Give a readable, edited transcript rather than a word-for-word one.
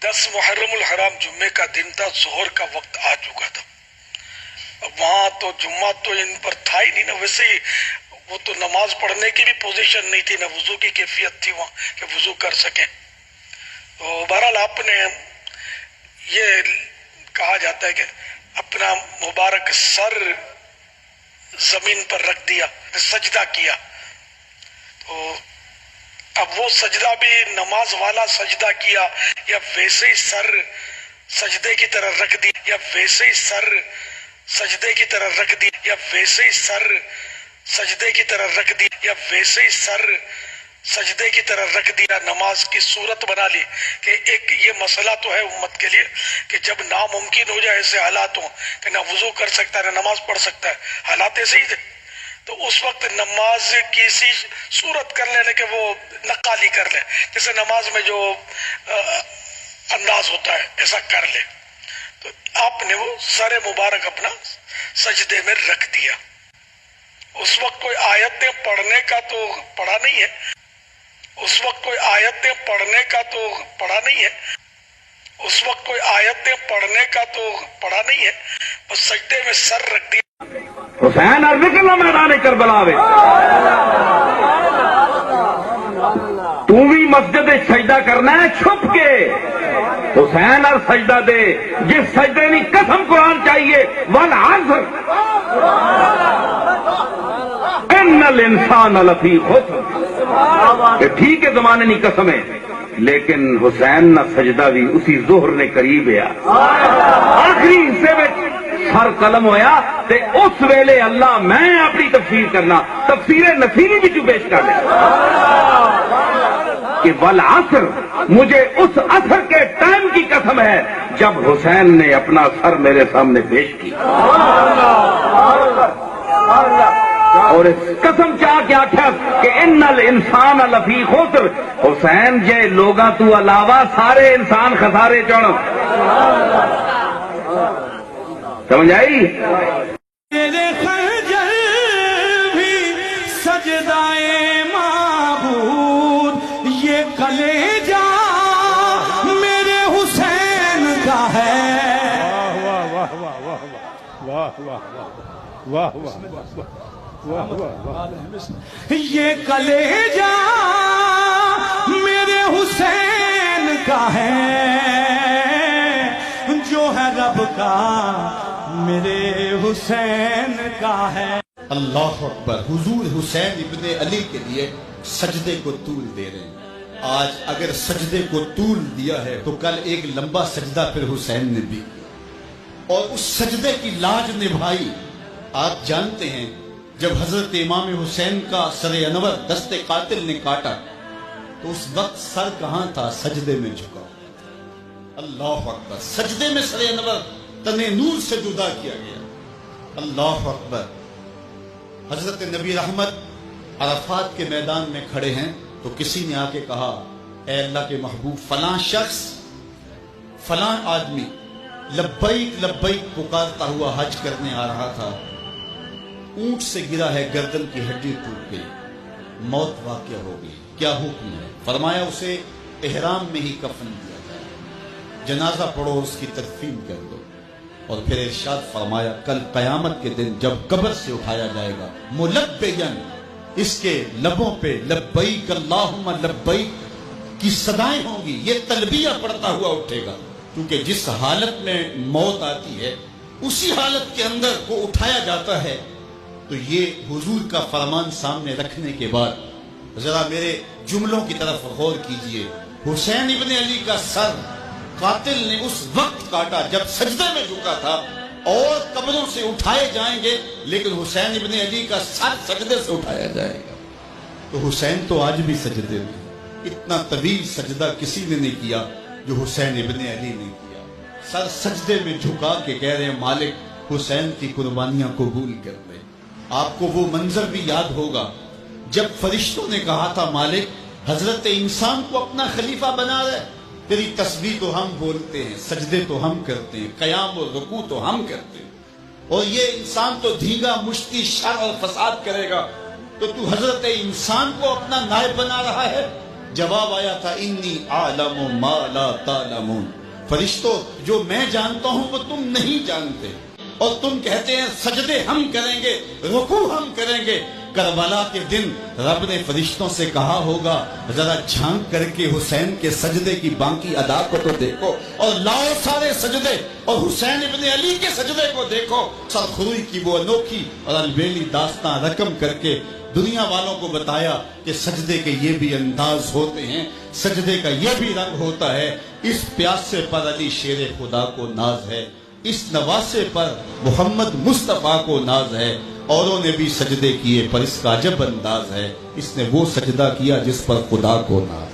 10 محرم الحرام جمعے کا دن تھا، ظہر کا وقت آ چکا تھا. اب وہاں تو جمعہ تو ان پر تھا ہی نہیں نا، ویسے ہی وہ تو نماز پڑھنے کی بھی پوزیشن نہیں تھی، نہ وضو کی کیفیت تھی وہاں کہ وضو کر سکیں. تو بہرحال آپ نے یہ کہا جاتا ہے کہ اپنا مبارک سر زمین پر رکھ دیا، سجدہ کیا. تو اب وہ سجدہ بھی نماز والا سجدہ کیا یا ویسے ہی سر سجدے کی طرح رکھ دیا، یا ویسے ہی سر سجدے کی طرح رکھ دیا، یا ویسے ہی سر سجدے کی طرح رکھ دیا، یا ویسے ہی سر سجدے کی طرح رکھ دیا. نماز کی صورت بنا لی کہ ایک یہ مسئلہ تو ہے امت کے لیے کہ جب ناممکن ہو جائے ایسے حالات ہوں کہ نہ وضو کر سکتا ہے نہ نماز پڑھ سکتا ہے، حالات ایسے ہی تھے، تو اس وقت نماز کی اسی صورت کر لینے کہ وہ نقالی کر لے، جیسے نماز میں جو انداز ہوتا ہے ایسا کر لے. تو آپ نے وہ سر مبارک اپنا سجدے میں رکھ دیا. اس وقت کوئی آیتیں پڑھنے کا تو پڑھا نہیں ہے، اس وقت کوئی آیتیں پڑھنے کا تو پڑھا نہیں ہے، اس وقت کوئی آیتیں پڑھنے کا تو پڑھا نہیں ہے، بس سجدے میں سر رکھ دیا. حسین عرض کرنا میدان کربلا وے تو بھی مسجد سجدہ کرنا ہے چھپ کے. حسین اور سجدہ دے جس سجدے نہیں قسم قرآن چاہیے والعصر ان الانسان لفی خسر، کہ ٹھیک ہے زمانے نہیں قسم ہے لیکن حسین نہ سجدہ بھی اسی ظہر نے قریب ہے آخری حصے میں سر قلم ہویا تے اس ویلے اللہ میں اپنی تفسیر کرنا تفسیر نصیری بھی جو پیش کر لے کہ والعصر مجھے اس عصر کے ٹائم کی قسم ہے جب حسین نے اپنا سر میرے سامنے پیش کیا. اور اس قسم چاہ کے آخیا کہ ان الانسان لفی خسر، حسین جے لوگاں تو علاوہ سارے انسان خسارے چڑھ. سمجھ آئی؟ تیرے خنجر بھی سجدائے معبود، یہ کلیجہ میرے حسین کا ہے. واہ واہ واہ واہ واہ واہ واہ واہ واہ. یہ کلیجہ میرے حسین کا ہے، جو ہے رب کا میرے حسین کا ہے. اللہ اکبر. حضور حسین ابن علی کے لیے سجدے کو طول دے رہے ہیں. آج اگر سجدے کو طول دیا ہے تو کل ایک لمبا سجدہ پھر حسین نے بھی اور اس سجدے کی لاج نبھائی. آپ جانتے ہیں جب حضرت امام حسین کا سر انور دست قاتل نے کاٹا تو اس وقت سر کہاں تھا؟ سجدے میں جھکا. اللہ اکبر. سجدے میں سر انور تنے نور سے جدا کیا گیا. اللہ اکبر. حضرت نبی رحمت عرفات کے میدان میں کھڑے ہیں تو کسی نے آ کے کہا اے اللہ کے محبوب فلاں شخص فلاں آدمی لبیک لبیک پکارتا ہوا حج کرنے آ رہا تھا، اونٹ سے گرا ہے، گردن کی ہڈی ٹوٹ گئی، موت واقع ہو گئی، کیا حکم ہے؟ فرمایا اسے احرام میں ہی کفن دیا جائے، جنازہ پڑھو، اس کی تدفین کر دو. اور پھر ارشاد فرمایا کل قیامت کے دن جب قبر سے اٹھایا جائے گا ملبین، اس کے لبوں پہ لبیک اللہم لبیک کی صدائیں ہوں گی، یہ تلبیہ پڑھتا ہوا اٹھے گا. کیونکہ جس حالت میں موت آتی ہے اسی حالت کے اندر کو اٹھایا جاتا ہے. تو یہ حضور کا فرمان سامنے رکھنے کے بعد ذرا میرے جملوں کی طرف غور کیجئے. حسین ابن علی کا سر قاتل نے اس وقت کاٹا جب سجدے میں جھکا تھا، اور قبروں سے اٹھائے جائیں گے لیکن حسین ابن علی کا سر سجدے سے اٹھایا جائے گا. تو حسین تو آج بھی سجدے میں. اتنا طویل سجدہ کسی نے نہیں کیا جو حسین ابن علی نے کیا. سر سجدے میں جھکا کے کہہ رہے ہیں مالک حسین کی قربانیاں قبول کر لے. آپ کو وہ منظر بھی یاد ہوگا جب فرشتوں نے کہا تھا مالک حضرت انسان کو اپنا خلیفہ بنا رہے، تیری تسبیح تو ہم بولتے ہیں، سجدے تو ہم کرتے ہیں، قیام و رکوع تو ہم کرتے ہیں، اور یہ انسان تو دھیگا مشتی شر اور فساد کرے گا، تو تو حضرت انسان کو اپنا نائب بنا رہا ہے. جواب آیا تھا انی اعلم ما لا تعلمون، فرشتوں جو میں جانتا ہوں وہ تم نہیں جانتے، اور تم کہتے ہیں سجدے ہم کریں گے، رکوع ہم کریں گے۔ کربلا کے دن رب نے فرشتوں سے کہا ہوگا ذرا جھانک کر کے حسین کے سجدے کی باقی ادا کو تو دیکھو، اور لاؤ سارے سجدے اور حسین ابن علی کے سجدے کو دیکھو۔ سرخروئی کی وہ انوکھی اور البیلی داستان رقم کر کے دنیا والوں کو بتایا کہ سجدے کے یہ بھی انداز ہوتے ہیں، سجدے کا یہ بھی رنگ ہوتا ہے۔ اس پیاسے پر علی شیر خدا کو ناز ہے، اس نواسے پر محمد مصطفیٰ کو ناز ہے۔ اوروں نے بھی سجدے کیے پر اس کا عجب انداز ہے، اس نے وہ سجدہ کیا جس پر خدا کو ناز ہے۔